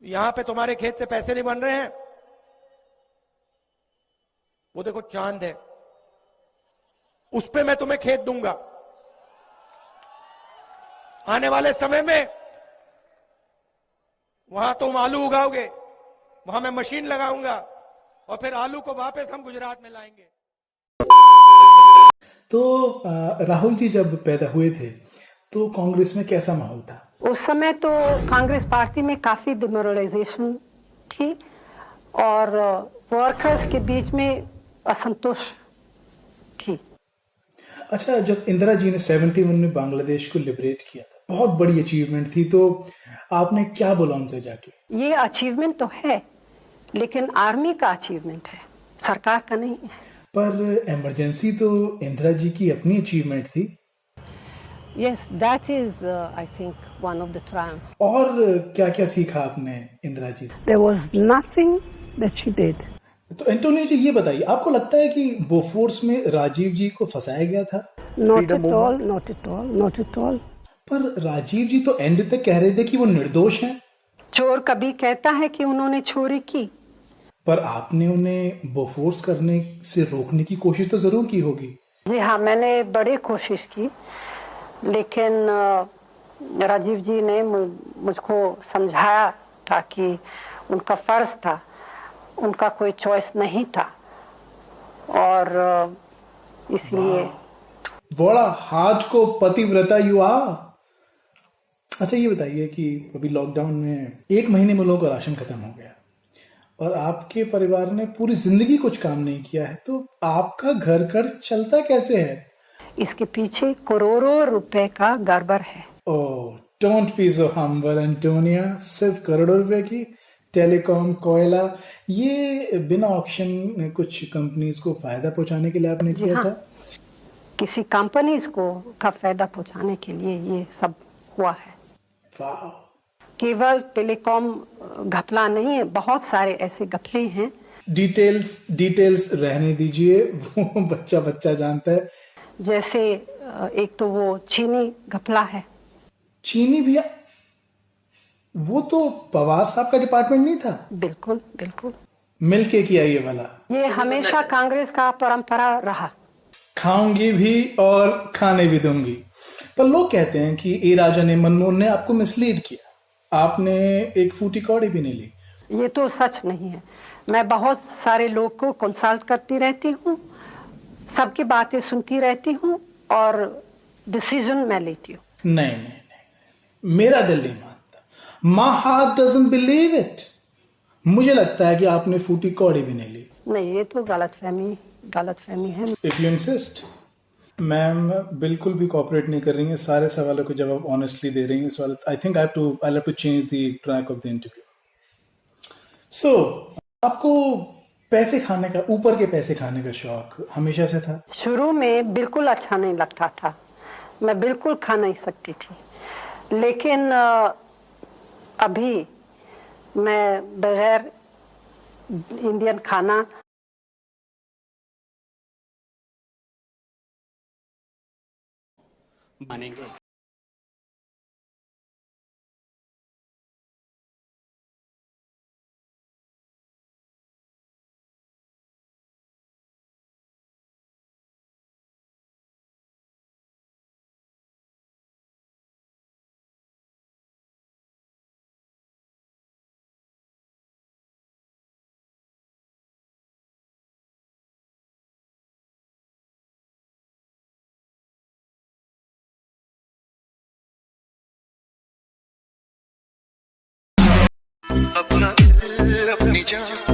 यहां पे तुम्हारे खेत से पैसे नहीं बन रहे हैं, वो देखो चांद है, उस पे मैं तुम्हें खेत दूंगा। आने वाले समय में वहां तुम आलू उगाओगे, वहां मैं मशीन लगाऊंगा और फिर आलू को वापस हम गुजरात में लाएंगे। तो राहुल जी जब पैदा हुए थे तो कांग्रेस में कैसा माहौल था? उस समय तो कांग्रेस पार्टी में काफी डिमोरलाइजेशन थी और वर्कर्स के बीच में असंतोष थी। अच्छा, जब इंदिरा जी ने 71 में बांग्लादेश को लिबरेट किया था, बहुत बड़ी अचीवमेंट थी, तो आपने क्या बोला उनसे जाके? ये अचीवमेंट तो है, लेकिन आर्मी का अचीवमेंट है, सरकार का नहीं है। पर इमरजेंसी तो इंदिरा जी की अपनी अचीवमेंट थी। Yes, that is, I think, one of the triumphs. और क्या क्या सीखा आपने इंदिरा जी से? There was nothing that she did. तो एंटोनियो जी, ये बताइए, आपको लगता है कि बोफोर्स में राजीव जी को फंसाया गया था? Not at all, not at all, not at all. पर राजीव जी तो एंड तक कह रहे थे कि वो निर्दोष हैं। चोर कभी कहता है कि उन्होंने चोरी की। पर आपने उन्हें बोफोर्स करने से रोकने की कोशिश तो जरूर की होगी। जी हाँ, मैंने बड़ी कोशिश की, लेकिन राजीव जी ने मुझको समझाया था कि उनका फर्ज था, उनका कोई चॉइस नहीं था, और इसलिए। बड़ा हाथ को पतिव्रता युवा। अच्छा, ये बताइए कि अभी लॉकडाउन में 1 महीने में लोगों का राशन खत्म हो गया और आपके परिवार ने पूरी जिंदगी कुछ काम नहीं किया है, तो आपका घर खर्च चलता कैसे है? इसके पीछे करोड़ों रुपए का गड़बड़ है। Oh, don't be so humble Antonia. सिर्फ करोड़ों रुपए की टेलीकॉम, कोयला, ये बिना ऑक्शन कुछ कंपनीज को फायदा पहुंचाने के लिए आपने किया हाँ, था? किसी कंपनीज को का फायदा पहुंचाने के लिए ये सब हुआ है। वाह। केवल टेलीकॉम घपला नहीं है, बहुत सारे ऐसे घपले हैं। डिटेल्स रहने दीजिए, वो बच्चा बच्चा जानता है। जैसे एक तो वो चीनी घपला है। चीनी भैया, वो तो पवार साहब का डिपार्टमेंट नहीं था? बिल्कुल बिल्कुल, मिलके किया ये वाला। ये हमेशा कांग्रेस का परंपरा रहा। खाऊंगी भी और खाने भी दूंगी। पर लोग कहते हैं कि ए राजा ने, मनमोहन ने आपको मिसलीड किया, आपने एक फूटी कौड़ी भी नहीं ली। ये तो सच नहीं है। मैं बहुत सारे लोग को कंसल्ट करती रहती हूँ, सबकी बातें सुनती रहती हूँ और डिसीजन मैं लेती हूँ। नहीं, मेरा दिल नहीं मानता। My heart doesn't believe it. मुझे लगता है कि आपने फूटी कौड़ी भी नहीं ली। नहीं, ये तो गलतफहमी है। If you insist. मैम बिल्कुल भी कोऑपरेट नहीं कर रही हैं, सारे सवालों के जवाब ऑनेस्टली दे रही हैं, so I think I have to change the track of the interview. So आपको पैसे खाने का, ऊपर के पैसे खाने का शौक हमेशा से था? शुरू में बिल्कुल अच्छा नहीं लगता था, मैं बिल्कुल खा नहीं सकती थी, लेकिन अभी मैं बगैर इंडियन खाना मानेंगे। अपना दिल अपनी जान